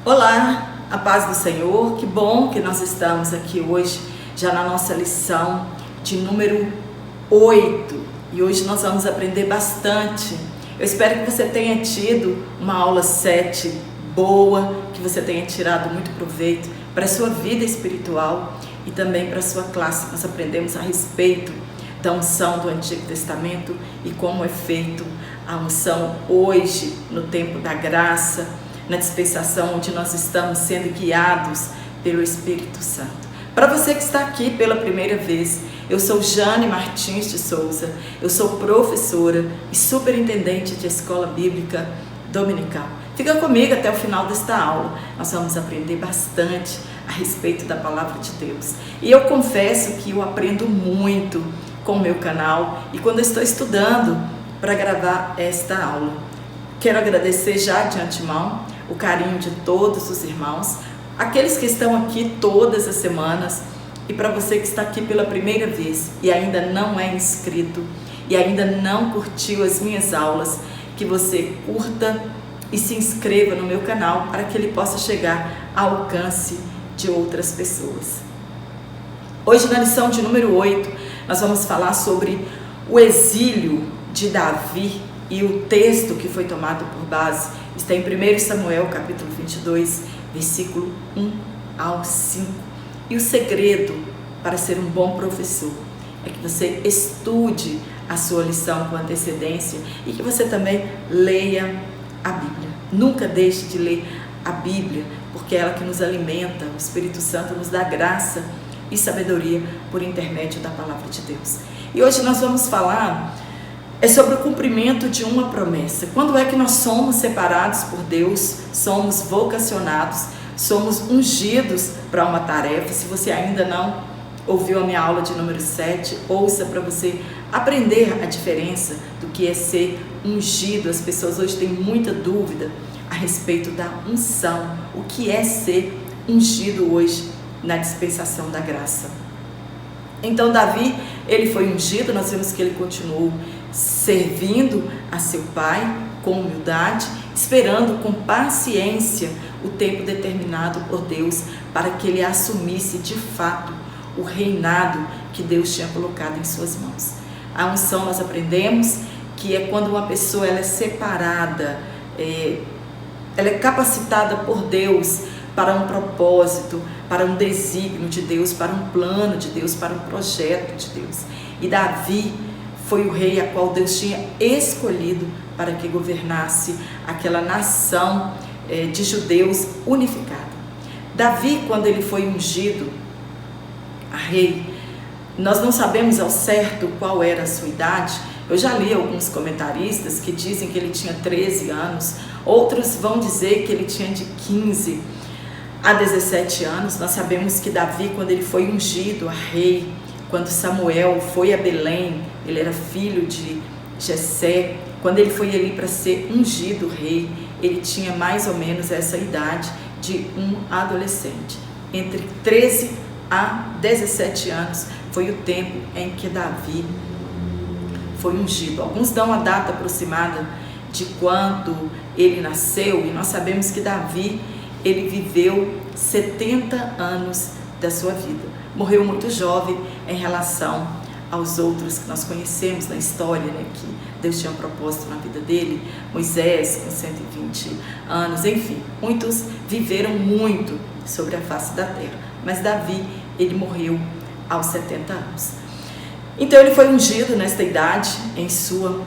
Olá, a paz do Senhor, que bom que nós estamos aqui hoje, já na nossa lição de número 8, e hoje nós vamos aprender bastante. Eu espero que você tenha tido uma aula 7 boa, que você tenha tirado muito proveito para a sua vida espiritual e também para a sua classe. Nós aprendemos a respeito da unção do Antigo Testamento e como é feito a unção hoje, no tempo da graça, na dispensação onde nós estamos sendo guiados pelo Espírito Santo. Para você que está aqui pela primeira vez, eu sou Jane Martins de Souza, eu sou professora e superintendente de Escola Bíblica Dominical. Fica comigo até o final desta aula, nós vamos aprender bastante a respeito da Palavra de Deus. E eu confesso que eu aprendo muito com o meu canal e quando eu estou estudando para gravar esta aula. Quero agradecer já de antemão o carinho de todos os irmãos, aqueles que estão aqui todas as semanas, e para você que está aqui pela primeira vez e ainda não é inscrito e ainda não curtiu as minhas aulas, que você curta e se inscreva no meu canal para que ele possa chegar ao alcance de outras pessoas. Hoje, na lição de número 8, nós vamos falar sobre o exílio de Davi, e o texto que foi tomado por base está em 1 Samuel, capítulo 22, versículo 1 ao 5. E o segredo para ser um bom professor é que você estude a sua lição com antecedência e que você também leia a Bíblia. Nunca deixe de ler a Bíblia, porque é ela que nos alimenta. O Espírito Santo nos dá graça e sabedoria por intermédio da Palavra de Deus. E hoje nós vamos falar sobre o cumprimento de uma promessa. Quando é que nós somos separados por Deus, somos vocacionados, somos ungidos para uma tarefa? Se você ainda não ouviu a minha aula de número 7, ouça para você aprender a diferença do que é ser ungido. As pessoas hoje têm muita dúvida a respeito da unção, o que é ser ungido hoje na dispensação da graça. Então Davi, ele foi ungido, nós vemos que ele continuou servindo a seu pai com humildade, esperando com paciência o tempo determinado por Deus para que ele assumisse de fato o reinado que Deus tinha colocado em suas mãos. A unção, nós aprendemos que é quando uma pessoa ela é separada, ela é capacitada por Deus para um propósito, para um desígnio de Deus, para um plano de Deus, para um projeto de Deus. E Davi foi o rei a qual Deus tinha escolhido para que governasse aquela nação de judeus unificada. Davi, quando ele foi ungido a rei, nós não sabemos ao certo qual era a sua idade. Eu já li alguns comentaristas que dizem que ele tinha 13 anos, outros vão dizer que ele tinha de 15 a 17 anos. Nós sabemos que Davi, quando ele foi ungido a rei, quando Samuel foi a Belém, ele era filho de Jessé, quando ele foi ali para ser ungido rei, ele tinha mais ou menos essa idade de um adolescente. Entre 13 a 17 anos foi o tempo em que Davi foi ungido. Alguns dão a data aproximada de quando ele nasceu, e nós sabemos que Davi, ele viveu 70 anos da sua vida. Morreu muito jovem em relação aos outros que nós conhecemos na história, que Deus tinha um propósito na vida dele. Moisés com 120 anos, enfim, muitos viveram muito sobre a face da terra, mas Davi, ele morreu aos 70 anos. Então ele foi ungido nesta idade, em sua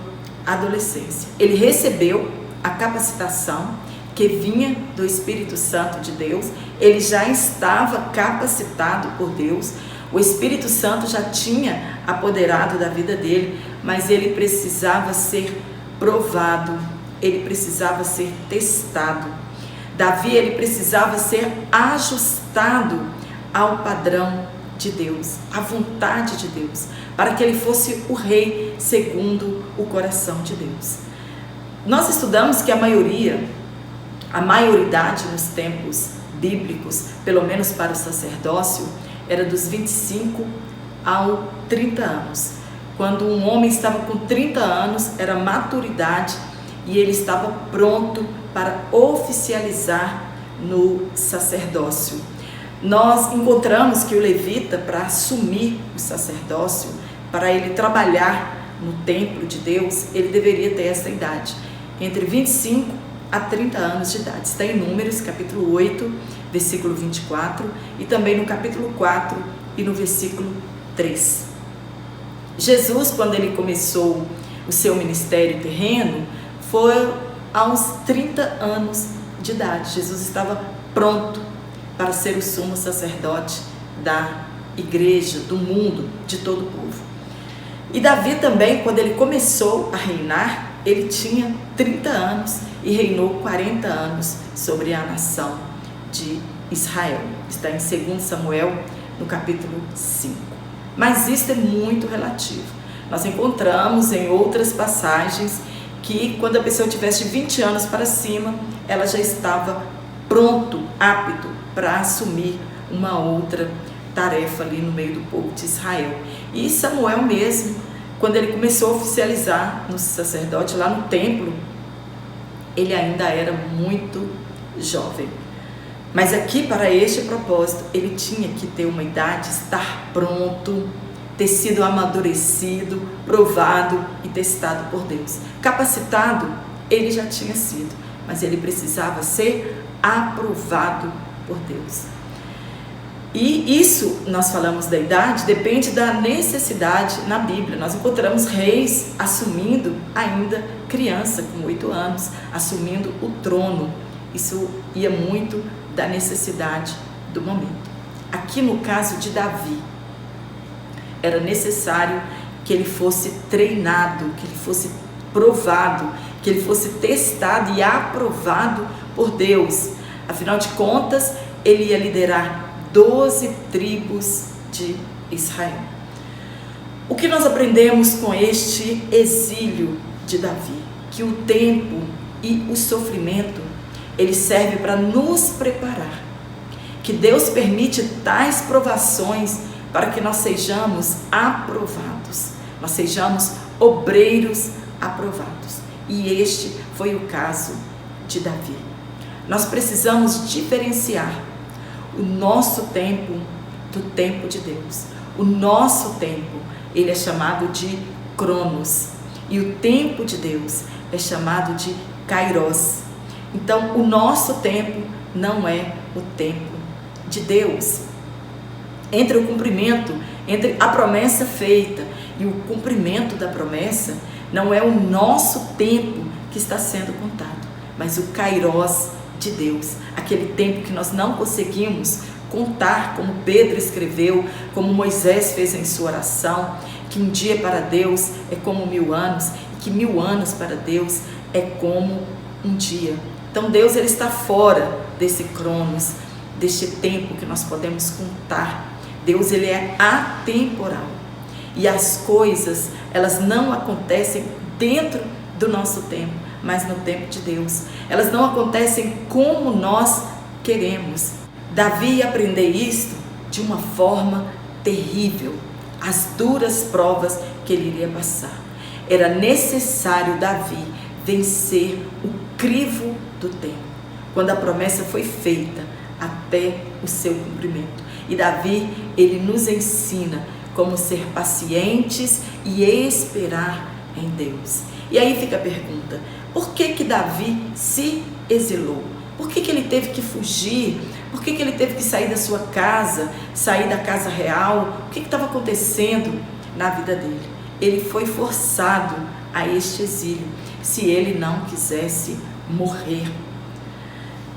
adolescência. Ele recebeu a capacitação que vinha do Espírito Santo de Deus. Ele já estava capacitado por Deus, o Espírito Santo já tinha apoderado da vida dele, mas ele precisava ser provado, ele precisava ser testado. Davi, ele precisava ser ajustado ao padrão de Deus, à vontade de Deus, para que ele fosse o rei segundo o coração de Deus. Nós estudamos que a maioridade nos tempos bíblicos, pelo menos para o sacerdócio, era dos 25 ao 30 anos. Quando um homem estava com 30 anos, era maturidade e ele estava pronto para oficializar no sacerdócio. Nós encontramos que o levita, para assumir o sacerdócio, para ele trabalhar no templo de Deus, ele deveria ter essa idade, entre 25 a 30 anos de idade. Está em Números, capítulo 8, versículo 24, e também no capítulo 4 e no versículo 3. Jesus, quando ele começou o seu ministério terreno, foi aos 30 anos de idade. Jesus estava pronto para ser o sumo sacerdote da igreja, do mundo, de todo o povo. E Davi também, quando ele começou a reinar, ele tinha 30 anos e reinou 40 anos sobre a nação de Israel. Está em 2 Samuel, no capítulo 5. Mas isso é muito relativo. Nós encontramos em outras passagens que quando a pessoa tivesse de 20 anos para cima, ela já estava pronto, apto para assumir uma outra tarefa ali no meio do povo de Israel. E Samuel mesmo, quando ele começou a oficializar no sacerdote lá no templo, ele ainda era muito jovem. Mas aqui, para este propósito, ele tinha que ter uma idade, estar pronto, ter sido amadurecido, provado e testado por Deus. Capacitado, ele já tinha sido, mas ele precisava ser aprovado por Deus. E isso, nós falamos da idade, depende da necessidade na Bíblia. Nós encontramos reis assumindo ainda criança, com 8 anos, assumindo o trono. Isso ia muito da necessidade do momento. Aqui no caso de Davi, era necessário que ele fosse treinado, que ele fosse provado, que ele fosse testado e aprovado por Deus. Afinal de contas, ele ia liderar 12 tribos de Israel. O que nós aprendemos com este exílio de Davi? Que o tempo e o sofrimento, ele serve para nos preparar. Que Deus permite tais provações para que nós sejamos aprovados. Nós sejamos obreiros aprovados. E este foi o caso de Davi. Nós precisamos diferenciar o nosso tempo do tempo de Deus. O nosso tempo, ele é chamado de Cronos. E o tempo de Deus é chamado de Kairos. Então, o nosso tempo não é o tempo de Deus. Entre o cumprimento, entre a promessa feita e o cumprimento da promessa, não é o nosso tempo que está sendo contado, mas o Kairos de Deus, aquele tempo que nós não conseguimos contar, como Pedro escreveu, como Moisés fez em sua oração, que um dia para Deus é como 1000 anos, e que 1000 anos para Deus é como um dia. Então Deus, ele está fora desse Cronos, deste tempo que nós podemos contar. Deus, ele é atemporal, e as coisas, elas não acontecem dentro do nosso tempo, mas no tempo de Deus. Elas não acontecem como nós queremos. Davi ia aprender isto de uma forma terrível, as duras provas que ele iria passar. Era necessário Davi vencer o crivo do tempo, quando a promessa foi feita até o seu cumprimento. E Davi, ele nos ensina como ser pacientes e esperar em Deus. E aí fica a pergunta: por que Davi se exilou? Por que ele teve que fugir? Por que ele teve que sair da sua casa, sair da casa real? O que estava acontecendo na vida dele? Ele foi forçado a este exílio, se ele não quisesse morrer.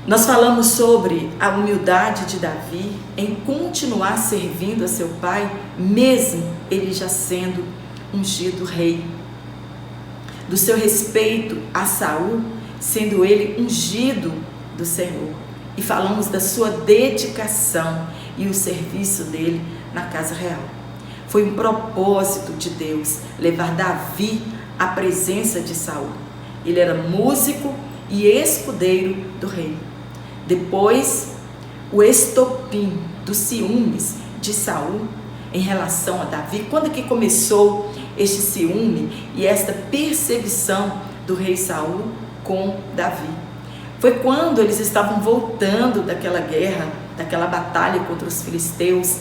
Nós falamos sobre a humildade de Davi em continuar servindo a seu pai, mesmo ele já sendo ungido rei. Do seu respeito a Saul, sendo ele ungido do Senhor. E falamos da sua dedicação e o serviço dele na casa real. Foi um propósito de Deus levar Davi à presença de Saul. Ele era músico e escudeiro do rei. Depois, o estopim dos ciúmes de Saul em relação a Davi. Quando que começou este ciúme e esta perseguição do rei Saul com Davi? Foi quando eles estavam voltando daquela guerra, daquela batalha contra os filisteus,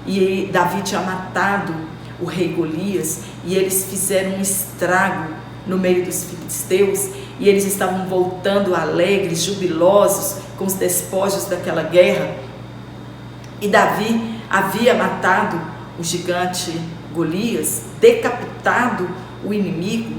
e Davi tinha matado o rei Golias, e eles fizeram um estrago no meio dos filisteus, e eles estavam voltando alegres, jubilosos, com os despojos daquela guerra. E Davi havia matado o gigante Golias, decapitado o inimigo,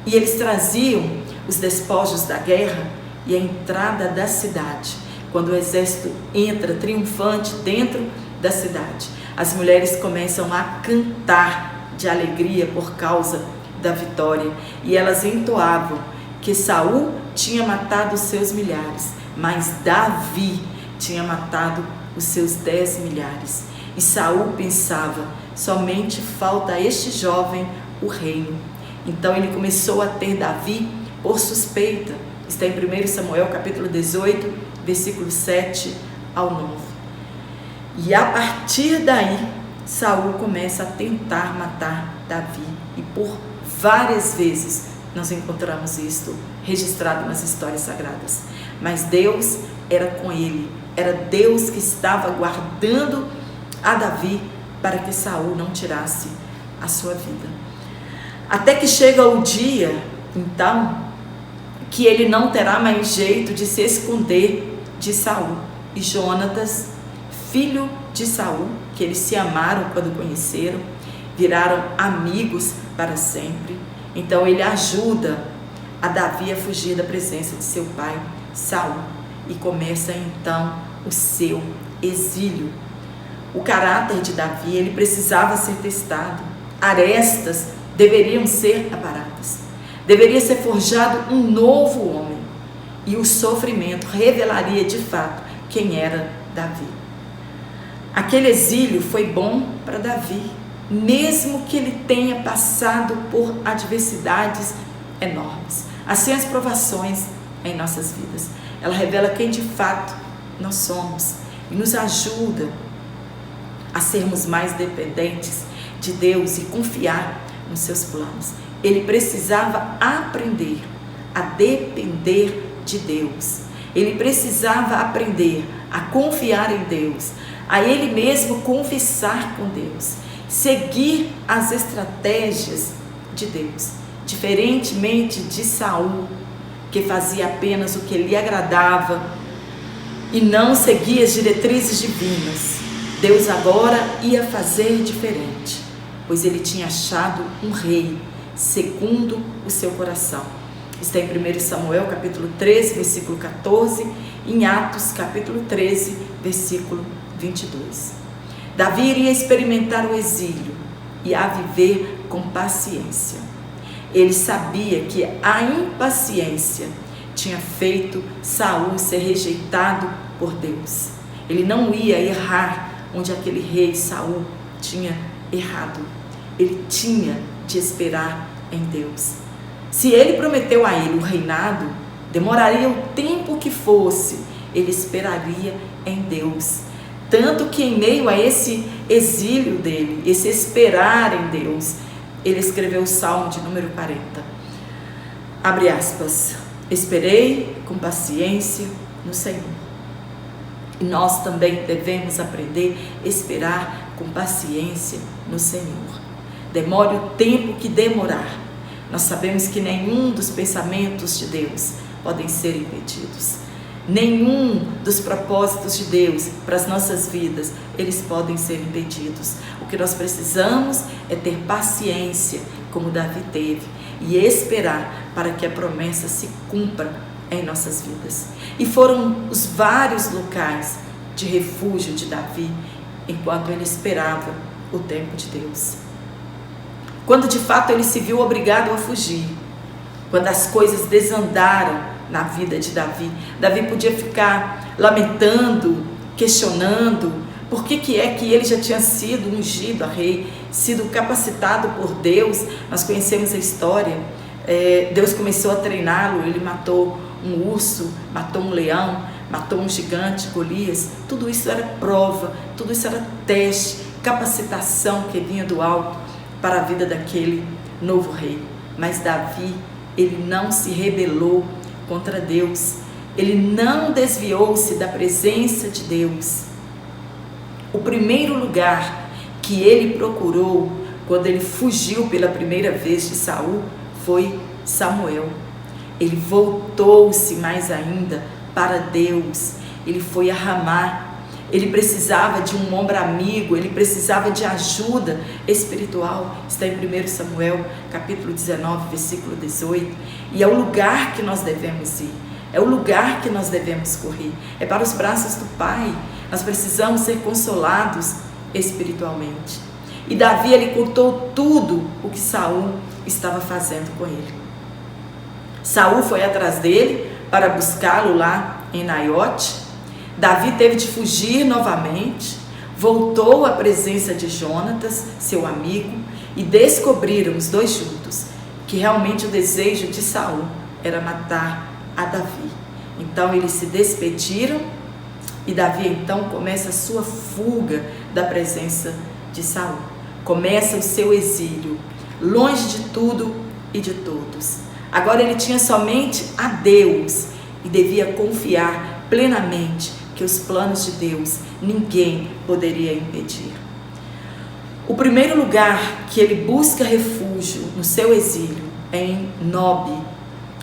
e eles traziam os despojos da guerra e a entrada da cidade. Quando o exército entra triunfante dentro da cidade, as mulheres começam a cantar de alegria por causa da vitória, e elas entoavam que Saul tinha matado os seus milhares, mas Davi tinha matado os seus 10 milhares. E Saul pensava: somente falta a este jovem o reino. Então ele começou a ter Davi por suspeita. Está em 1 Samuel capítulo 18, versículo 7 ao 9. E a partir daí, Saul começa a tentar matar Davi. E por várias vezes nós encontramos isto registrado nas histórias sagradas. Mas Deus era com ele. Era Deus que estava guardando a Davi para que Saul não tirasse a sua vida. Até que chega o dia, então, que ele não terá mais jeito de se esconder de Saul. E Jonatas, filho de Saul, que eles se amaram quando conheceram, viraram amigos para sempre. Então ele ajuda a Davi a fugir da presença de seu pai, Saul, e começa então o seu exílio. O caráter de Davi, ele precisava ser testado. Arestas deveriam ser aparadas. Deveria ser forjado um novo homem. E o sofrimento revelaria de fato quem era Davi. Aquele exílio foi bom para Davi, mesmo que ele tenha passado por adversidades enormes. Assim as provações em nossas vidas. Ela revela quem de fato nós somos e nos ajuda a sermos mais dependentes de Deus e confiar nos seus planos. Ele precisava aprender a depender de Deus. Ele precisava aprender a confiar em Deus, a ele mesmo confessar com Deus, seguir as estratégias de Deus, diferentemente de Saul, que fazia apenas o que lhe agradava e não seguia as diretrizes divinas. Deus agora ia fazer diferente, pois ele tinha achado um rei segundo o seu coração. Está em 1 Samuel capítulo 13, versículo 14, e em Atos capítulo 13, versículo 22. Davi iria experimentar o exílio e a viver com paciência. Ele sabia que a impaciência tinha feito Saul ser rejeitado por Deus. Ele não ia errar onde aquele rei Saul tinha errado. Ele tinha de esperar em Deus. Se ele prometeu a ele o reinado, demoraria o tempo que fosse, ele esperaria em Deus. Tanto que em meio a esse exílio dele, esse esperar em Deus, ele escreveu o Salmo de número 40. Abre aspas. Esperei com paciência no Senhor. E nós também devemos aprender a esperar com paciência no Senhor. Demore o tempo que demorar. Nós sabemos que nenhum dos pensamentos de Deus podem ser impedidos. Nenhum dos propósitos de Deus para as nossas vidas, eles podem ser impedidos. O que nós precisamos é ter paciência, como Davi teve, e esperar para que a promessa se cumpra em nossas vidas. E foram os vários locais de refúgio de Davi, enquanto ele esperava o tempo de Deus. Quando de fato ele se viu obrigado a fugir, quando as coisas desandaram na vida de Davi, Davi podia ficar lamentando, questionando por que é que ele já tinha sido ungido a rei, sido capacitado por Deus. Nós conhecemos a história. Deus começou a treiná-lo, ele matou um urso, matou um leão, matou um gigante, Golias. Tudo isso era prova, tudo isso era teste, capacitação que vinha do alto para a vida daquele novo rei. Mas Davi, ele não se rebelou contra Deus. ele não desviou-se da presença de Deus. O primeiro lugar que ele procurou quando ele fugiu pela primeira vez de Saul foi Samuel. Ele voltou-se mais ainda para Deus. Ele foi a Ramá. Ele precisava de um ombro amigo, ele precisava de ajuda espiritual. Está em 1 Samuel, capítulo 19, versículo 18. E é o lugar que nós devemos ir, é o lugar que nós devemos correr, é para os braços do Pai. Nós precisamos ser consolados espiritualmente. E Davi, ele contou tudo o que Saul estava fazendo com ele. Saul foi atrás dele para buscá-lo lá em Naiote. Davi teve de fugir novamente, voltou à presença de Jonatas, seu amigo, e descobriram os dois juntos que realmente o desejo de Saul era matar a Davi. Então eles se despediram e Davi então começa a sua fuga da presença de Saul. Começa o seu exílio, longe de tudo e de todos. Agora ele tinha somente a Deus e devia confiar plenamente que os planos de Deus ninguém poderia impedir. O primeiro lugar que ele busca refúgio no seu exílio é em Nob,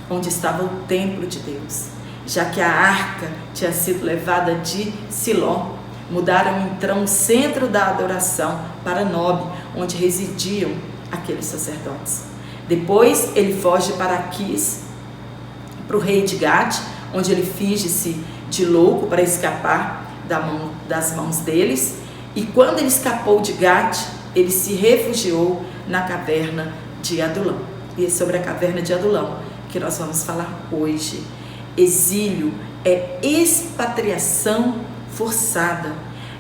onde estava o templo de Deus, já que a arca tinha sido levada de Siló. Mudaram então o centro da adoração para Nob, onde residiam aqueles sacerdotes. Depois ele foge para Aquis, para o rei de Gade, onde ele finge-se de louco para escapar das mãos deles. E quando ele escapou de Gade, ele se refugiou na caverna de Adulão. E é sobre a caverna de Adulão que nós vamos falar hoje. Exílio é expatriação forçada,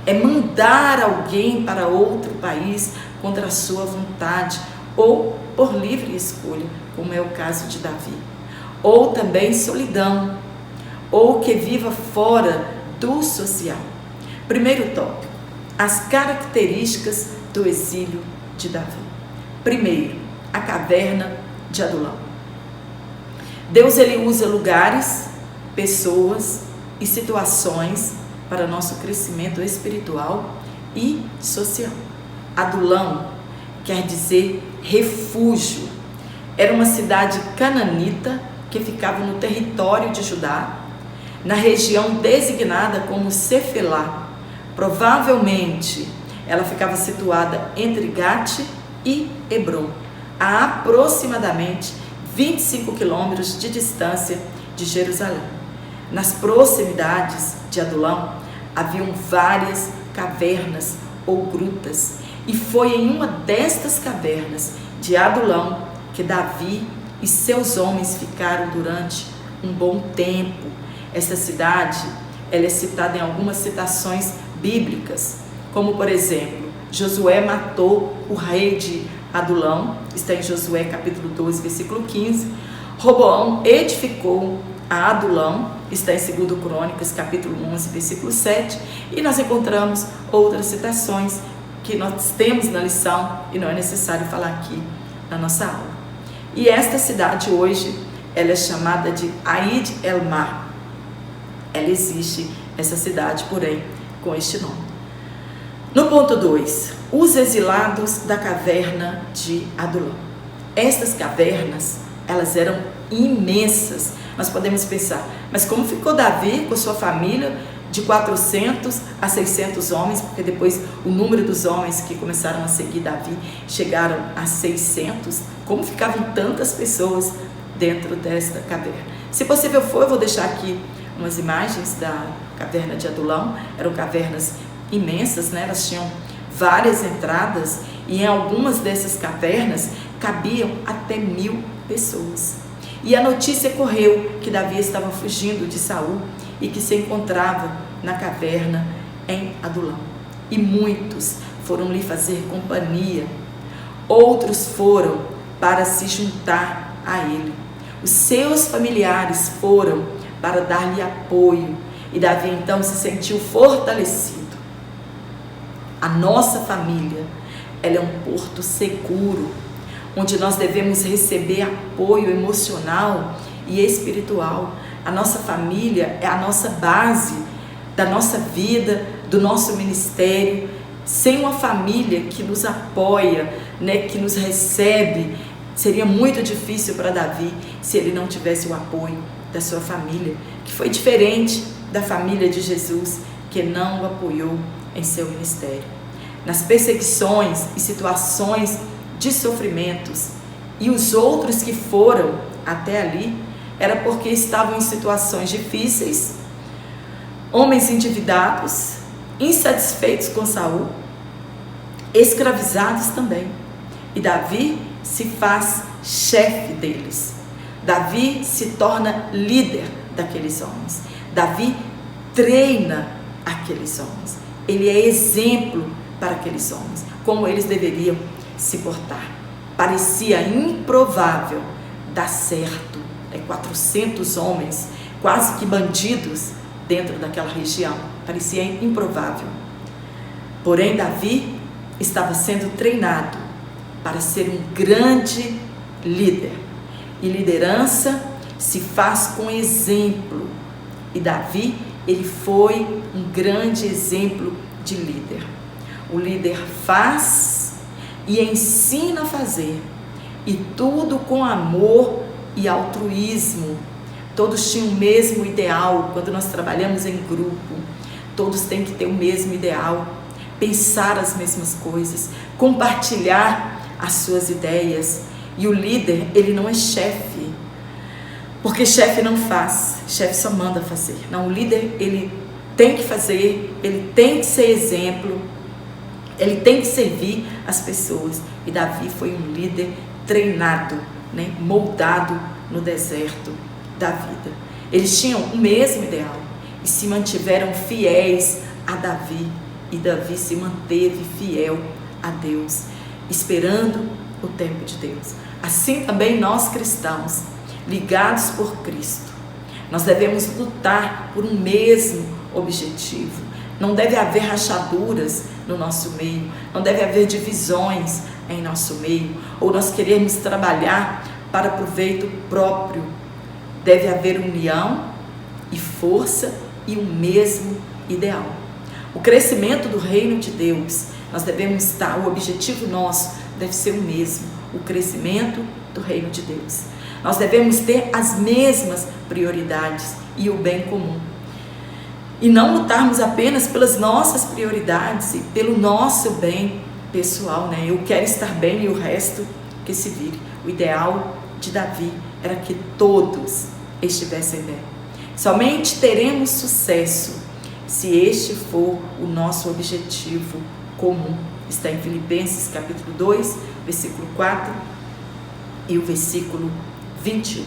é mandar alguém para outro país contra a sua vontade ou por livre escolha, como é o caso de Davi. Ou também solidão, ou que viva fora do social. Primeiro tópico, as características do exílio de Davi. Primeiro, a caverna de Adulão. Deus, ele usa lugares, pessoas e situações para nosso crescimento espiritual e social. Adulão quer dizer refúgio. Era uma cidade cananita que ficava no território de Judá, na região designada como Cefelá. Provavelmente ela ficava situada entre Gate e Hebrom, a aproximadamente 25 quilômetros de distância de Jerusalém. Nas proximidades de Adulão haviam várias cavernas ou grutas, e foi em uma destas cavernas de Adulão que Davi e seus homens ficaram durante um bom tempo. Essa cidade, ela é citada em algumas citações bíblicas, como por exemplo, Josué matou o rei de Adulão, está em Josué capítulo 12, versículo 15. Roboão edificou a Adulão, está em 2 Crônicas capítulo 11, versículo 7. E nós encontramos outras citações que nós temos na lição e não é necessário falar aqui na nossa aula. E esta cidade hoje, ela é chamada de Aid El-Mar. Ela existe, essa cidade, porém, com este nome. No ponto 2, os exilados da caverna de Adulão. Estas cavernas, elas eram imensas. Nós podemos pensar, mas como ficou Davi com sua família de 400 a 600 homens, porque depois o número dos homens que começaram a seguir Davi chegaram a 600, como ficavam tantas pessoas dentro desta caverna? Se possível for, eu vou deixar aqui umas imagens da caverna de Adulão. Eram cavernas imensas, né? Elas tinham várias entradas e em algumas dessas cavernas cabiam até 1000 pessoas. E a notícia correu que Davi estava fugindo de Saul e que se encontrava na caverna em Adulão. E muitos foram lhe fazer companhia, outros foram para se juntar a ele. Os seus familiares foram para dar-lhe apoio e Davi então se sentiu fortalecido. A nossa família, ela é um porto seguro, onde nós devemos receber apoio emocional e espiritual. A nossa família é a nossa base da nossa vida, do nosso ministério. Sem uma família que nos apoia, né, que nos recebe, seria muito difícil para Davi se ele não tivesse o apoio da sua família, que foi diferente da família de Jesus, que não o apoiou em seu ministério. Nas perseguições e situações de sofrimentos, e os outros que foram até ali, era porque estavam em situações difíceis, homens endividados, insatisfeitos com Saul, escravizados também. E Davi se faz chefe deles. Davi se torna líder daqueles homens. Davi treina aqueles homens. Ele é exemplo para aqueles homens, como eles deveriam se portar. Parecia improvável dar certo. 400 homens, quase que bandidos, dentro daquela região. Parecia improvável. Porém, Davi estava sendo treinado para ser um grande líder. E liderança se faz com exemplo. E Davi, ele foi um grande exemplo de líder. O líder faz e ensina a fazer. E tudo com amor e altruísmo. Todos tinham o mesmo ideal. Quando nós trabalhamos em grupo, todos têm que ter o mesmo ideal, pensar as mesmas coisas, compartilhar as suas ideias. E o líder, ele não é chefe, porque chefe não faz, chefe só manda fazer. Não, o líder, ele tem que fazer, ele tem que ser exemplo, ele tem que servir as pessoas. E Davi foi um líder treinado, né, moldado no deserto da vida. Eles tinham o mesmo ideal e se mantiveram fiéis a Davi. E Davi se manteve fiel a Deus, esperando o tempo de Deus. Assim também nós cristãos, ligados por Cristo, nós devemos lutar por um mesmo objetivo. Não deve haver rachaduras no nosso meio, não deve haver divisões em nosso meio, ou nós queremos trabalhar para proveito próprio. Deve haver união e força e o mesmo ideal. O crescimento do reino de Deus, nós devemos estar, o objetivo nosso deve ser o mesmo, o crescimento do reino de Deus. Nós devemos ter as mesmas prioridades e o bem comum. E não lutarmos apenas pelas nossas prioridades e pelo nosso bem pessoal, né? Eu quero estar bem e o resto que se vire. O ideal de Davi era que todos estivessem bem. Somente teremos sucesso se este for o nosso objetivo comum. Está em Filipenses capítulo 2, versículo 4 e o versículo 21.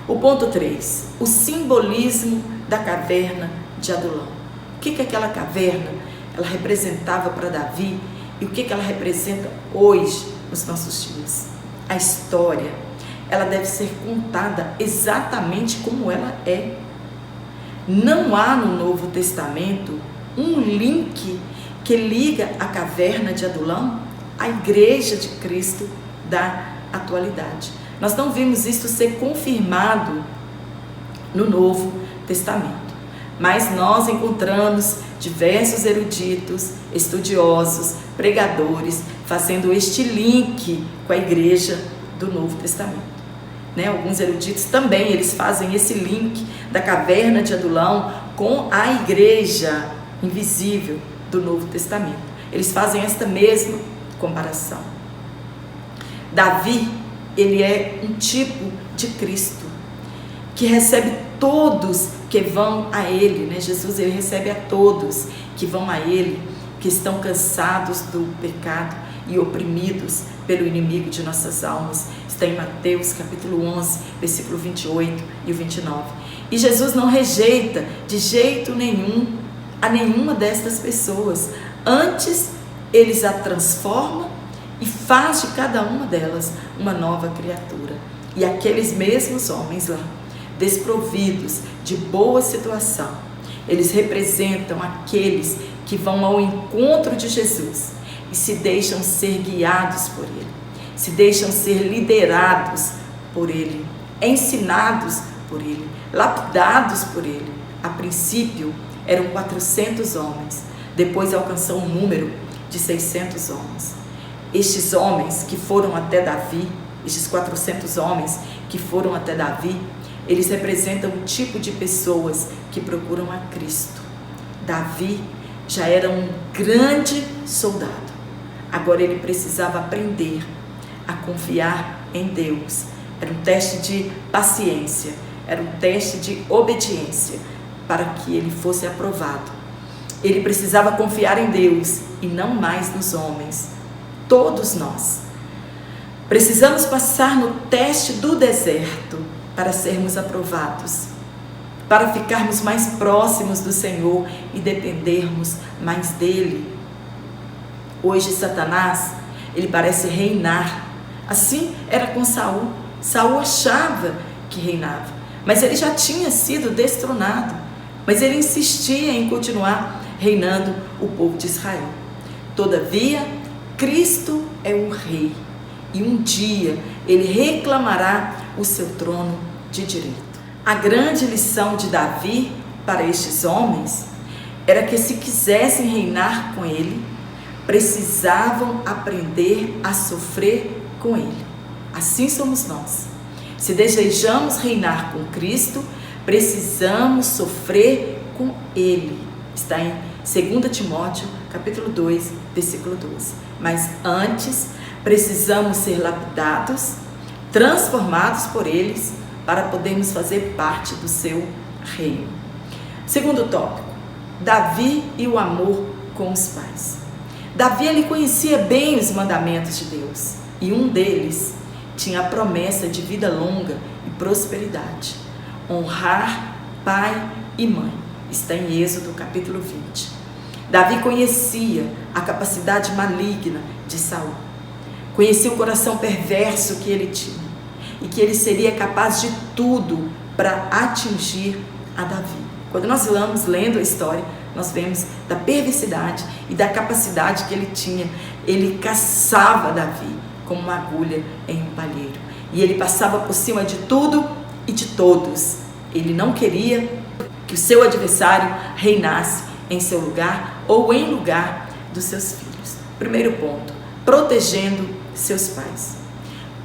O ponto 3, o simbolismo da caverna de Adulão. O que aquela caverna ela representava para Davi e o que ela representa hoje nos nossos dias? A história, ela deve ser contada exatamente como ela é. Não há no Novo Testamento um link que liga a caverna de Adulão à igreja de Cristo da atualidade. Nós não vimos isso ser confirmado no Novo Testamento, mas nós encontramos diversos eruditos, estudiosos, pregadores, fazendo este link com a igreja do Novo Testamento. Né? Alguns eruditos também, eles fazem esse link da caverna de Adulão com a igreja invisível do Novo Testamento. Eles fazem esta mesma comparação. Davi, ele é um tipo de Cristo, que recebe todos que vão a ele, né? Jesus, ele recebe a todos que vão a ele, que estão cansados do pecado e oprimidos pelo inimigo de nossas almas. Está em Mateus capítulo 11, versículo 28 e o 29. E Jesus não rejeita de jeito nenhum a nenhuma destas pessoas. Antes, eles a transformam e faz de cada uma delas uma nova criatura. E aqueles mesmos homens lá, desprovidos de boa situação, eles representam aqueles que vão ao encontro de Jesus e se deixam ser guiados por Ele, se deixam ser liderados por Ele, ensinados por ele, lapidados por ele. A princípio eram 400 homens, depois alcançou um número de 600 homens. Estes homens que foram até Davi, estes 400 homens que foram até Davi, eles representam o tipo de pessoas que procuram a Cristo. Davi já era um grande soldado. Agora ele precisava aprender a confiar em Deus. Era um teste de paciência, era um teste de obediência para que ele fosse aprovado. Ele precisava confiar em Deus e não mais nos homens. Todos nós precisamos passar no teste do deserto para sermos aprovados, para ficarmos mais próximos do Senhor e dependermos mais dele. Hoje Satanás, ele parece reinar. Assim era com Saul. Saul achava que reinava, mas ele já tinha sido destronado. Mas ele insistia em continuar reinando o povo de Israel. Todavia, Cristo é o rei e um dia ele reclamará o seu trono de direito. A grande lição de Davi para estes homens era que, se quisessem reinar com ele, precisavam aprender a sofrer com ele. Assim somos nós. Se desejamos reinar com Cristo, precisamos sofrer com ele. Está em 2 Timóteo, capítulo 2, versículo 12. Mas antes, precisamos ser lapidados, transformados por eles, para podermos fazer parte do seu reino. Segundo tópico, Davi e o amor com os pais. Davi, ele conhecia bem os mandamentos de Deus, e um deles tinha a promessa de vida longa e prosperidade. Honrar pai e mãe. Está em Êxodo, capítulo 20. Davi conhecia a capacidade maligna de Saul. Conhecia o coração perverso que ele tinha e que ele seria capaz de tudo para atingir a Davi. Quando nós vamos lendo a história, nós vemos da perversidade e da capacidade que ele tinha. Ele caçava Davi como uma agulha em um palheiro. E ele passava por cima de tudo e de todos. Ele não queria que o seu adversário reinasse em seu lugar ou em lugar dos seus filhos. Primeiro ponto, protegendo seus pais.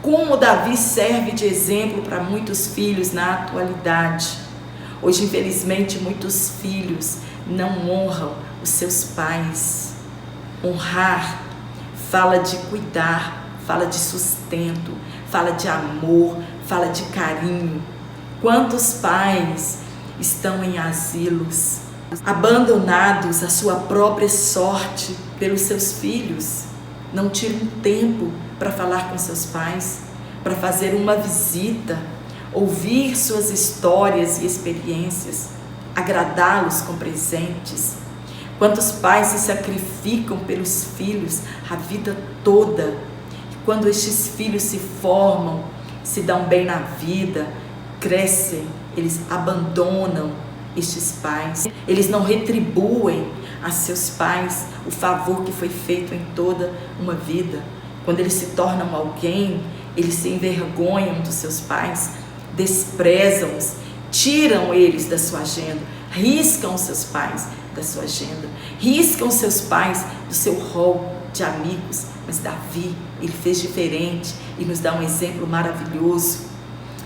Como Davi serve de exemplo para muitos filhos na atualidade. Hoje, infelizmente, muitos filhos não honram os seus pais. Honrar fala de cuidar, fala de sustento, fala de amor, fala de carinho. Quantos pais estão em asilos, abandonados à sua própria sorte pelos seus filhos? Não tiram tempo para falar com seus pais, para fazer uma visita, ouvir suas histórias e experiências, agradá-los com presentes. Quantos pais se sacrificam pelos filhos a vida toda? E quando estes filhos se formam, se dão bem na vida, crescem, eles abandonam estes pais. Eles não retribuem a seus pais o favor que foi feito em toda uma vida. Quando eles se tornam alguém, eles se envergonham dos seus pais, desprezam-os, tiram eles da sua agenda, riscam os seus pais da sua agenda, riscam os seus pais do seu rol de amigos. Mas Davi, ele fez diferente e nos dá um exemplo maravilhoso.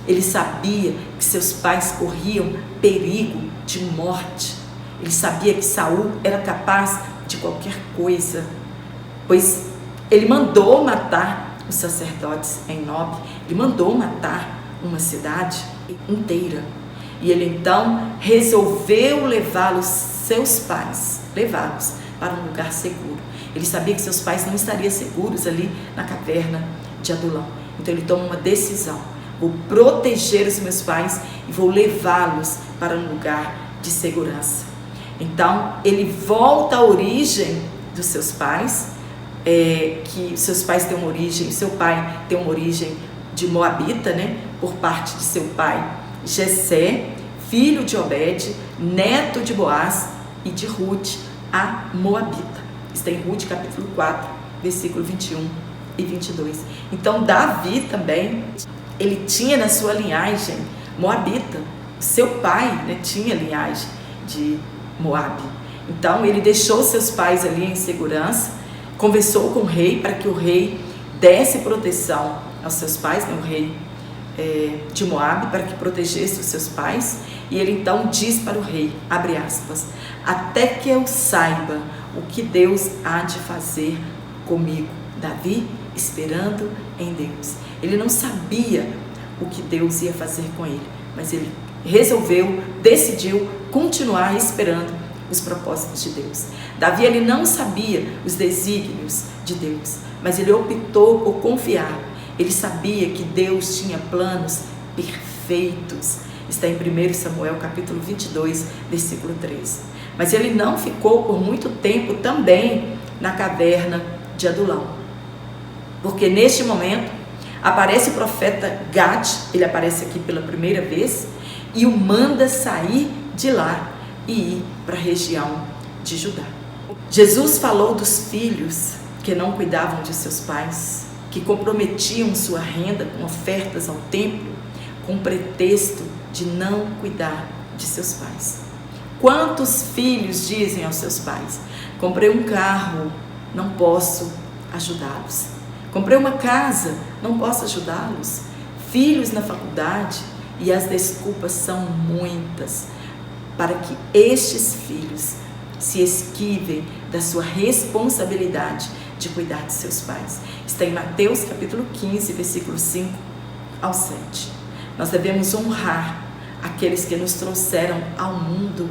Ele sabia que seus pais corriam perigo de morte. Ele sabia que Saul era capaz de qualquer coisa, pois ele mandou matar os sacerdotes em Nob. Ele mandou matar uma cidade inteira. E ele então resolveu levá-los, seus pais, levá-los para um lugar seguro. Ele sabia que seus pais não estariam seguros ali na caverna de Adulão. Então ele toma uma decisão: vou proteger os meus pais e vou levá-los para um lugar de segurança. Então ele volta à origem dos seus pais, que seus pais têm uma origem, seu pai tem uma origem de Moabita, né? Por parte de seu pai Jessé, filho de Obed, neto de Boaz e de Ruth, a Moabita. Está em Ruth capítulo 4, versículo 21 e 22. Então Davi também, ele tinha na sua linhagem moabita. Seu pai, né, tinha linhagem de Moabe. Então ele deixou seus pais ali em segurança, conversou com o rei para que o rei desse proteção aos seus pais, né, o rei de Moabe, para que protegesse os seus pais. E ele então diz para o rei, abre aspas, até que eu saiba o que Deus há de fazer comigo. Davi esperando em Deus. Ele não sabia o que Deus ia fazer com ele, mas ele decidiu continuar esperando os propósitos de Deus. Davi, ele não sabia os desígnios de Deus, mas ele optou por confiar. Ele sabia que Deus tinha planos perfeitos. Está em 1 Samuel capítulo 22, versículo 13. Mas ele não ficou por muito tempo também na caverna de Adulão, porque neste momento aparece o profeta Gad, ele aparece aqui pela primeira vez, e o manda sair de lá e ir para a região de Judá. Jesus falou dos filhos que não cuidavam de seus pais, que comprometiam sua renda com ofertas ao templo, com pretexto de não cuidar de seus pais. Quantos filhos dizem aos seus pais, comprei um carro, não posso ajudá-los. Comprei uma casa, não posso ajudá-los. Filhos na faculdade, e as desculpas são muitas para que estes filhos se esquivem da sua responsabilidade de cuidar de seus pais. Está em Mateus capítulo 15, versículo 5 ao 7. Nós devemos honrar aqueles que nos trouxeram ao mundo,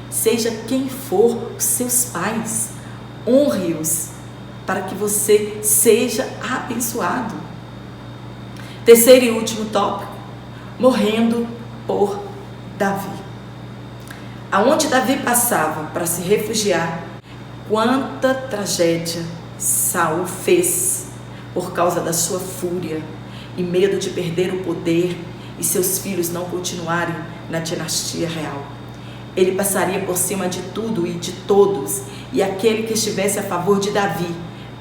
seja quem for os seus pais. Honre-os para que você seja abençoado. Terceiro e último tópico, morrendo por Davi. Aonde Davi passava para se refugiar, quanta tragédia Saul fez por causa da sua fúria e medo de perder o poder e seus filhos não continuarem na dinastia real. Ele passaria por cima de tudo e de todos, e aquele que estivesse a favor de Davi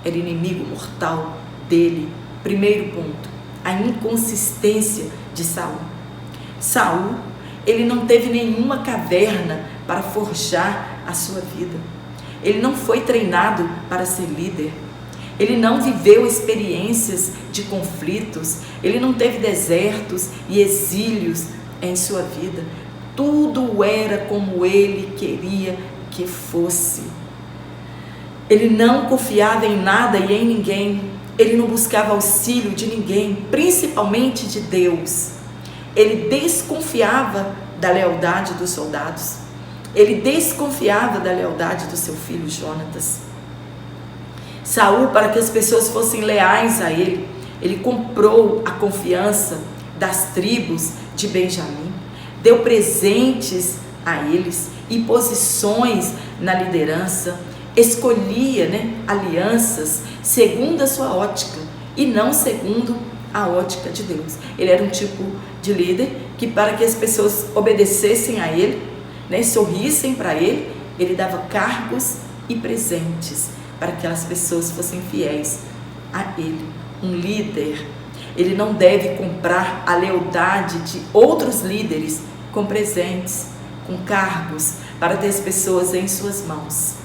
era inimigo mortal dele. Primeiro ponto, a inconsistência de Saul. Saul, ele não teve nenhuma caverna para forjar a sua vida. Ele não foi treinado para ser líder. Ele não viveu experiências de conflitos. Ele não teve desertos e exílios em sua vida. Tudo era como ele queria que fosse. Ele não confiava em nada e em ninguém. Ele não buscava auxílio de ninguém, principalmente de Deus. Ele desconfiava da lealdade dos soldados. Ele desconfiava da lealdade do seu filho Jonatas. Saul, para que as pessoas fossem leais a ele, ele comprou a confiança das tribos de Benjamim, deu presentes a eles e posições na liderança, escolhia, alianças segundo a sua ótica e não segundo a ótica de Deus. Ele era um tipo de líder que, para que as pessoas obedecessem a ele, sorrissem para ele, ele dava cargos e presentes para que as pessoas fossem fiéis a ele. Um líder, ele não deve comprar a lealdade de outros líderes com presentes, com cargos, para ter as pessoas em suas mãos,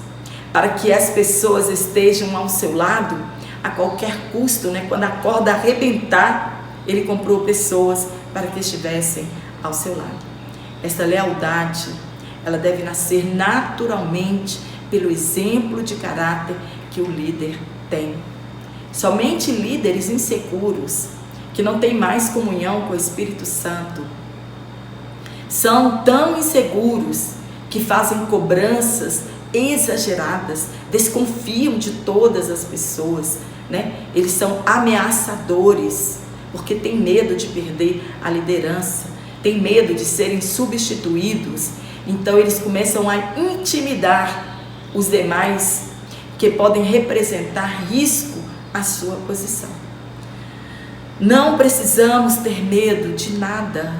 para que as pessoas estejam ao seu lado a qualquer custo, quando a corda arrebentar, ele comprou pessoas para que estivessem ao seu lado. Essa lealdade, ela deve nascer naturalmente pelo exemplo de caráter que o líder tem. Somente líderes inseguros, que não têm mais comunhão com o Espírito Santo, são tão inseguros que fazem cobranças exageradas, desconfiam de todas as pessoas, Eles são ameaçadores, porque têm medo de perder a liderança, têm medo de serem substituídos. Então eles começam a intimidar os demais que podem representar risco à sua posição. Não precisamos ter medo de nada.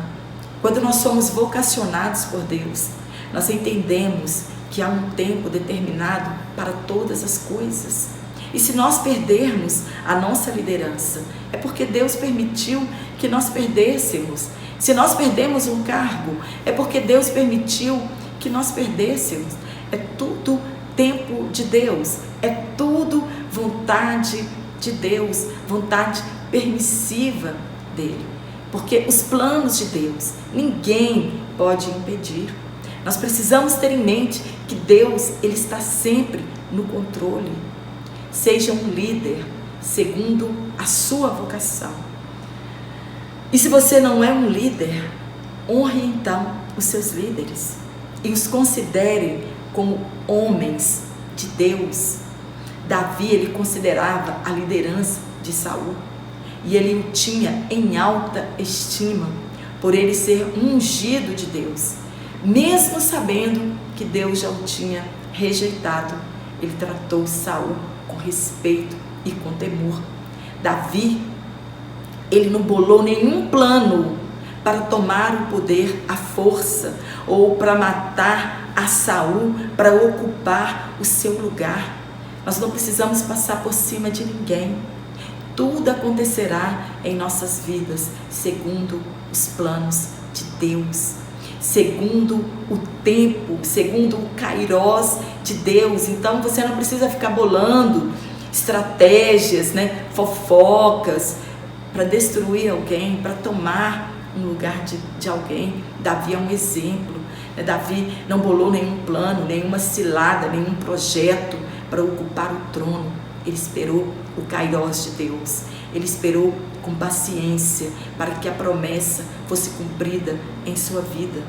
Quando nós somos vocacionados por Deus, nós entendemos que há um tempo determinado para todas as coisas. E se nós perdermos a nossa liderança, é porque Deus permitiu que nós perdêssemos. Se nós perdemos um cargo, é porque Deus permitiu que nós perdêssemos. É tudo tempo de Deus, é tudo vontade de Deus, vontade permissiva dele. Porque os planos de Deus, ninguém pode impedir. Nós precisamos ter em mente que Deus, Ele está sempre no controle. Seja um líder segundo a sua vocação. E se você não é um líder, honre então os seus líderes e os considere como homens de Deus. Davi, ele considerava a liderança de Saul e ele o tinha em alta estima por ele ser um ungido de Deus. Mesmo sabendo que Deus já o tinha rejeitado, ele tratou Saul com respeito e com temor. Davi, ele não bolou nenhum plano para tomar o poder à força ou para matar a Saul, para ocupar o seu lugar. Nós não precisamos passar por cima de ninguém. Tudo acontecerá em nossas vidas segundo os planos de Deus, segundo o tempo, segundo o kairós de Deus. Então você não precisa ficar bolando estratégias, fofocas para destruir alguém, para tomar um lugar de alguém. Davi é um exemplo. Davi não bolou nenhum plano, nenhuma cilada, nenhum projeto para ocupar o trono. Ele esperou o kairós de Deus. Ele esperou com paciência para que a promessa fosse cumprida em sua vida.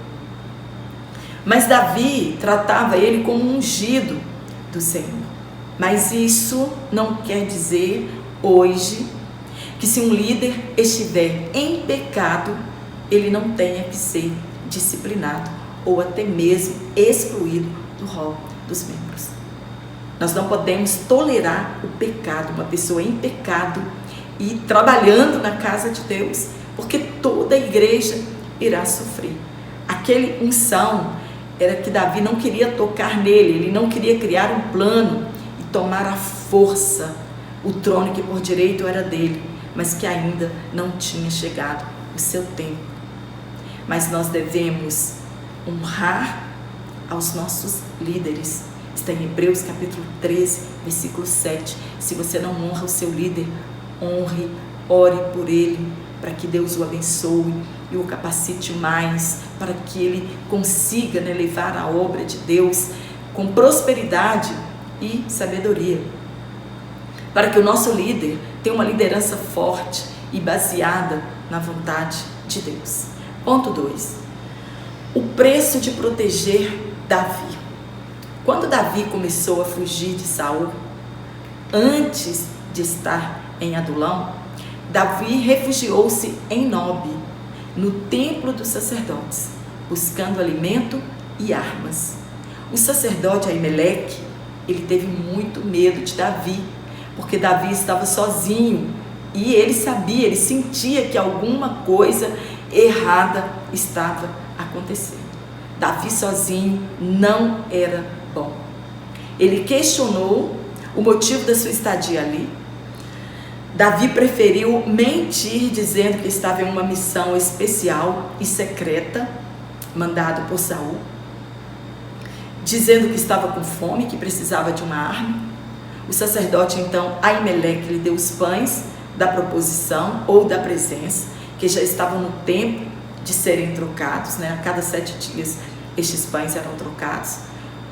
Mas Davi tratava ele como um ungido do Senhor. Mas isso não quer dizer hoje que se um líder estiver em pecado, ele não tenha que ser disciplinado ou até mesmo excluído do rol dos membros. Nós não podemos tolerar o pecado, uma pessoa em pecado e trabalhando na casa de Deus, porque toda a igreja irá sofrer. Aquele unção era que Davi não queria tocar nele, ele não queria criar um plano e tomar à força o trono que por direito era dele, mas que ainda não tinha chegado o seu tempo. Mas nós devemos honrar aos nossos líderes. Está em Hebreus capítulo 13, versículo 7. Se você não honra o seu líder, honre, ore por ele, para que Deus o abençoe e o capacite mais, para que ele consiga levar a obra de Deus com prosperidade e sabedoria. Para que o nosso líder tenha uma liderança forte e baseada na vontade de Deus. Ponto 2. O preço de proteger Davi. Quando Davi começou a fugir de Saul, antes de estar em Adulão, Davi refugiou-se em Nobe, no templo dos sacerdotes, buscando alimento e armas. O sacerdote Aimeleque, ele teve muito medo de Davi, porque Davi estava sozinho e ele sabia, ele sentia que alguma coisa errada estava acontecendo. Davi sozinho não era bom. Ele questionou o motivo da sua estadia ali. Davi preferiu mentir, dizendo que estava em uma missão especial e secreta, mandado por Saul, dizendo que estava com fome, que precisava de uma arma. O sacerdote, então, Aimeleque, lhe deu os pães da proposição ou da presença, que já estavam no tempo de serem trocados, A cada 7 dias estes pães eram trocados.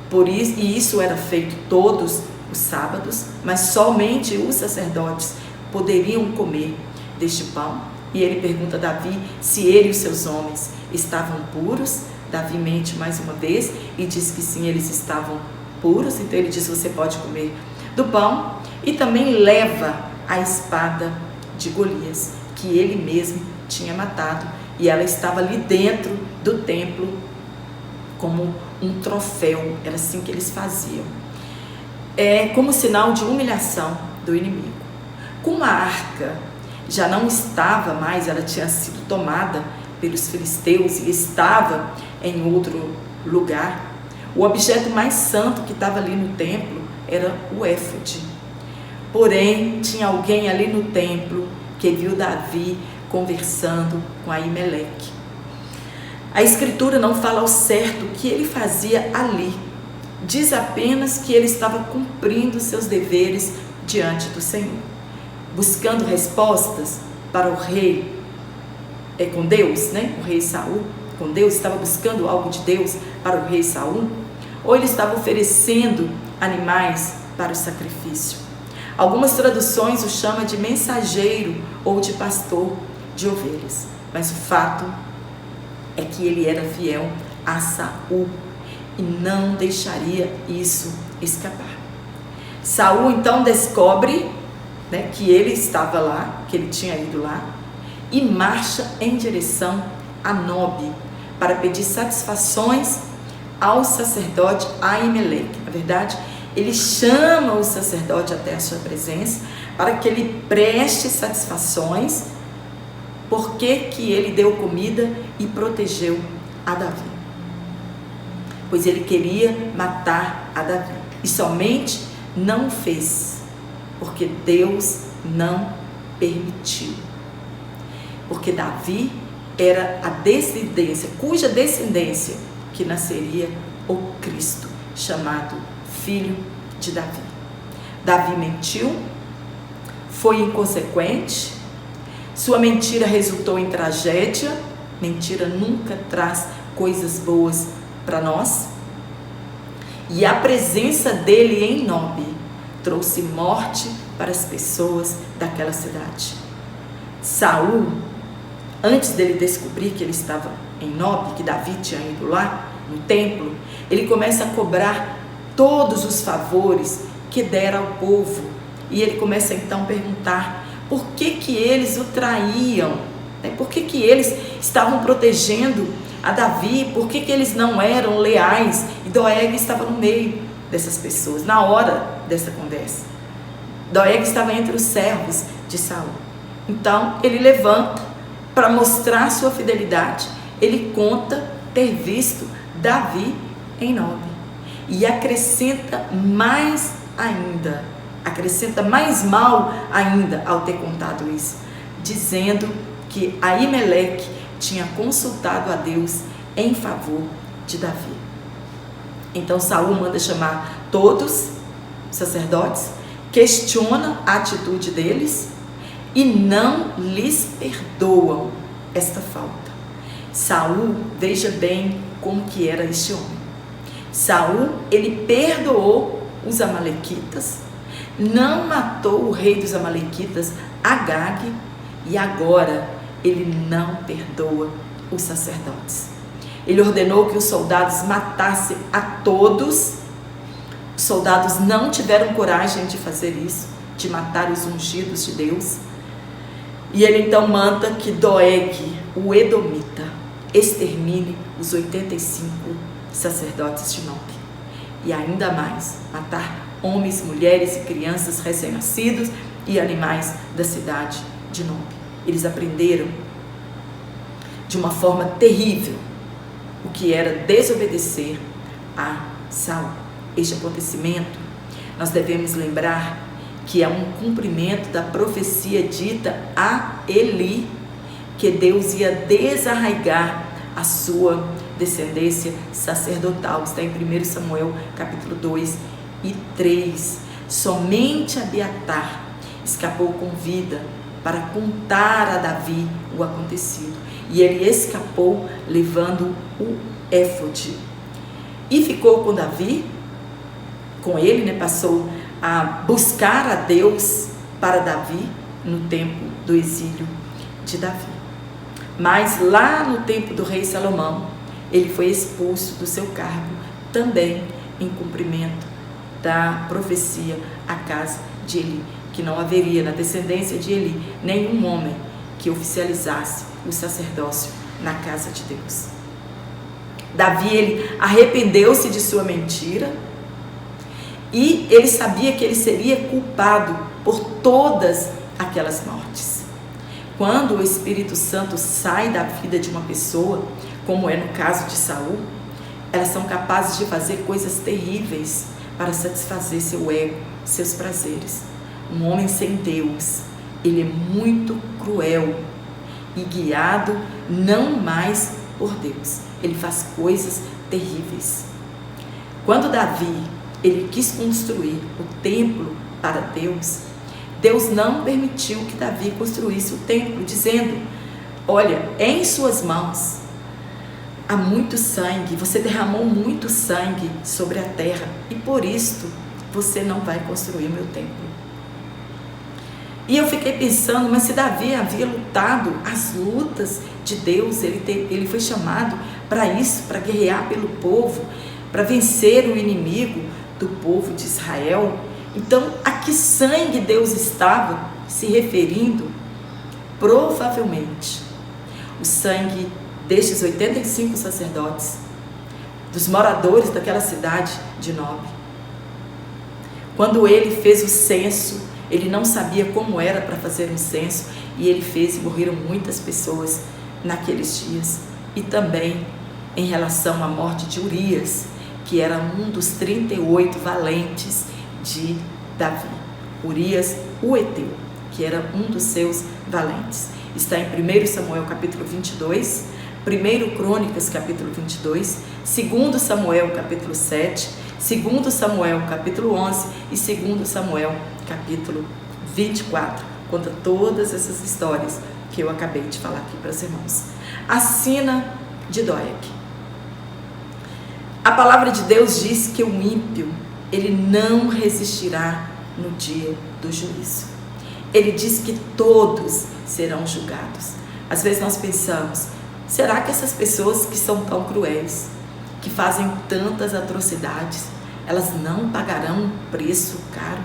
Por isso, e isso era feito todos os sábados, mas somente os sacerdotes poderiam comer deste pão. E ele pergunta a Davi se ele e os seus homens estavam puros. Davi mente mais uma vez e diz que sim, eles estavam puros. Então ele diz: você pode comer do pão. E também leva a espada de Golias, que ele mesmo tinha matado, e ela estava ali dentro do templo como um troféu. Era assim que eles faziam, como sinal de humilhação do inimigo. Como a arca já não estava mais, ela tinha sido tomada pelos filisteus e estava em outro lugar, o objeto mais santo que estava ali no templo era o éfode. Porém, tinha alguém ali no templo que viu Davi conversando com Aimeleque. A Escritura não fala ao certo o que ele fazia ali. Diz apenas que ele estava cumprindo seus deveres diante do Senhor, buscando respostas para o rei, com Deus, né? O rei Saul, com Deus, estava buscando algo de Deus para o rei Saul, ou ele estava oferecendo animais para o sacrifício. Algumas traduções o chamam de mensageiro ou de pastor de ovelhas, mas o fato é que ele era fiel a Saul e não deixaria isso escapar. Saul então descobre, né, que ele estava lá, que ele tinha ido lá, e marcha em direção a Nobe para pedir satisfações ao sacerdote Aimeleque. Na verdade, ele chama o sacerdote até a sua presença para que ele preste satisfações porque que ele deu comida e protegeu a Davi. Pois ele queria matar a Davi e somente não o fez porque Deus não permitiu. Porque Davi era a descendência, cuja descendência que nasceria o Cristo, chamado filho de Davi. Davi mentiu, foi inconsequente, sua mentira resultou em tragédia. Mentira nunca traz coisas boas para nós. E a presença dele em Nobe trouxe morte para as pessoas daquela cidade. Saul, antes dele descobrir que ele estava em Nobe, que Davi tinha ido lá no templo, ele começa a cobrar todos os favores que dera ao povo. E ele começa então a perguntar por que eles o traíam, né? Por que eles estavam protegendo a Davi, por que eles não eram leais, e Doeg estava no meio dessas pessoas, na hora dessa conversa. Doeg estava entre os servos de Saul. Então ele levanta para mostrar sua fidelidade, ele conta ter visto Davi em Nobe, e acrescenta mais ainda, acrescenta mais mal ainda ao ter contado isso, dizendo que Aimeleque tinha consultado a Deus em favor de Davi. Então Saul manda chamar todos os sacerdotes, questiona a atitude deles e não lhes perdoam esta falta. Saul, veja bem como que era este homem. Saul, ele perdoou os amalequitas, não matou o rei dos amalequitas, Agag, e agora ele não perdoa os sacerdotes. Ele ordenou que os soldados matassem a todos. Os soldados não tiveram coragem de fazer isso, de matar os ungidos de Deus. E ele então manda que Doeg, o edomita, extermine os 85 sacerdotes de Nobe. E ainda mais, matar homens, mulheres e crianças recém-nascidos e animais da cidade de Nobe. Eles aprenderam de uma forma terrível o que era desobedecer a Saul. Este acontecimento, nós devemos lembrar que é um cumprimento da profecia dita a Eli, que Deus ia desarraigar a sua descendência sacerdotal. Está em 1 Samuel capítulo 2 e 3. Somente Abiatar escapou com vida para contar a Davi o acontecido. E ele escapou levando o éfode. E ficou com Davi, com ele, né, passou a buscar a Deus para Davi no tempo do exílio de Davi. Mas lá no tempo do rei Salomão, ele foi expulso do seu cargo, também em cumprimento da profecia à casa de Eli, que não haveria na descendência de Eli nenhum homem que oficializasse o sacerdócio na casa de Deus. Davi, ele arrependeu-se de sua mentira e ele sabia que ele seria culpado por todas aquelas mortes. Quando o Espírito Santo sai da vida de uma pessoa, como é no caso de Saul, elas são capazes de fazer coisas terríveis para satisfazer seu ego, seus prazeres. Um homem sem Deus, ele é muito cruel e guiado não mais por Deus. Ele faz coisas terríveis. Quando Davi, ele quis construir o templo para Deus, Deus não permitiu que Davi construísse o templo, dizendo: olha, em suas mãos há muito sangue, você derramou muito sangue sobre a terra, e por isto você não vai construir o meu templo. E eu fiquei pensando, mas se Davi havia lutado as lutas de Deus, ele foi chamado para isso, para guerrear pelo povo, para vencer o inimigo do povo de Israel. Então, a que sangue Deus estava se referindo? Provavelmente o sangue destes 85 sacerdotes, dos moradores daquela cidade de Nob. Quando ele fez o censo, ele não sabia como era para fazer um censo, e ele fez e morreram muitas pessoas naqueles dias. E também em relação à morte de Urias, que era um dos 38 valentes de Davi. Urias, o Eteu, que era um dos seus valentes. Está em 1 Samuel capítulo 22, 1 Crônicas capítulo 22, 2 Samuel capítulo 7, 2 Samuel capítulo 11 e 2 Samuel capítulo 24. Conta todas essas histórias que eu acabei de falar aqui para os irmãos. A sina de Doeg. A palavra de Deus diz que o ímpio, ele não resistirá no dia do juízo. Ele diz que todos serão julgados. Às vezes nós pensamos, será que essas pessoas que são tão cruéis, que fazem tantas atrocidades, elas não pagarão um preço caro?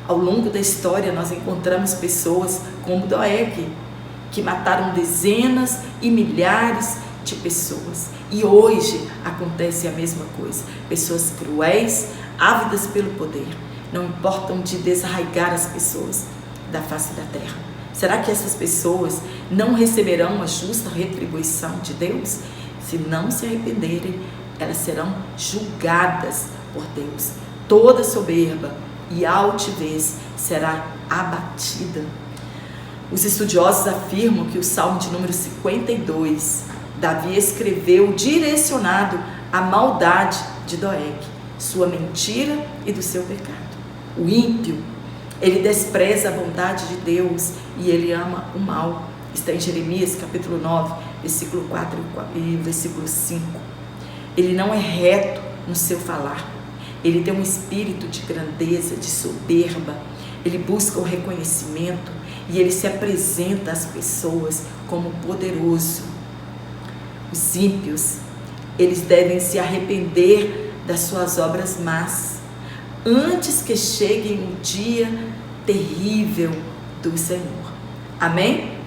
Ao longo da história nós encontramos pessoas como Doeg, que mataram dezenas e milhares de pessoas. E hoje acontece a mesma coisa. Pessoas cruéis, ávidas pelo poder, não importam de desarraigar as pessoas da face da terra. Será que essas pessoas não receberão a justa retribuição de Deus? Se não se arrependerem, elas serão julgadas por Deus. Toda soberba e altivez será abatida. Os estudiosos afirmam que o Salmo de número 52, Davi escreveu direcionado à maldade de Doeg, sua mentira e do seu pecado. O ímpio, ele despreza a bondade de Deus e ele ama o mal. Está em Jeremias capítulo 9, versículo 4 e versículo 5. Ele não é reto no seu falar. Ele tem um espírito de grandeza, de soberba. Ele busca o reconhecimento e ele se apresenta às pessoas como poderoso. Os ímpios, eles devem se arrepender das suas obras más, antes que chegue o dia terrível do Senhor. Amém?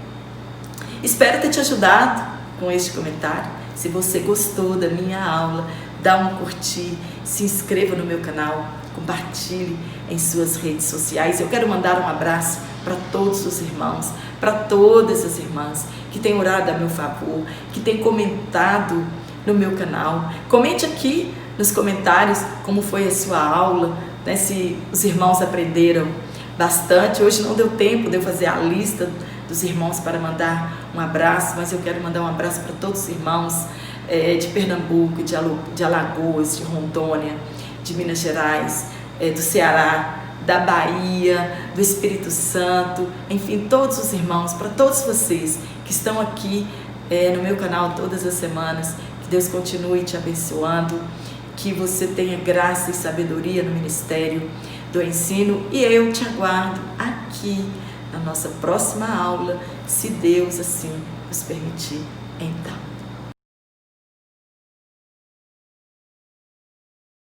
Espero ter te ajudado com este comentário. Se você gostou da minha aula, dá um curtir, se inscreva no meu canal, compartilhe em suas redes sociais. Eu quero mandar um abraço para todos os irmãos, para todas as irmãs que têm orado a meu favor, que têm comentado no meu canal. Comente aqui nos comentários como foi a sua aula, né, se os irmãos aprenderam bastante. Hoje não deu tempo de eu fazer a lista dos irmãos para mandar um abraço, mas eu quero mandar um abraço para todos os irmãos de Pernambuco, de Alagoas, de Rondônia, de Minas Gerais, do Ceará, da Bahia, do Espírito Santo, enfim, todos os irmãos, para todos vocês que estão aqui no meu canal todas as semanas. Que Deus continue te abençoando, que você tenha graça e sabedoria no ministério do ensino, e eu te aguardo aqui na nossa próxima aula, se Deus assim nos permitir. Então,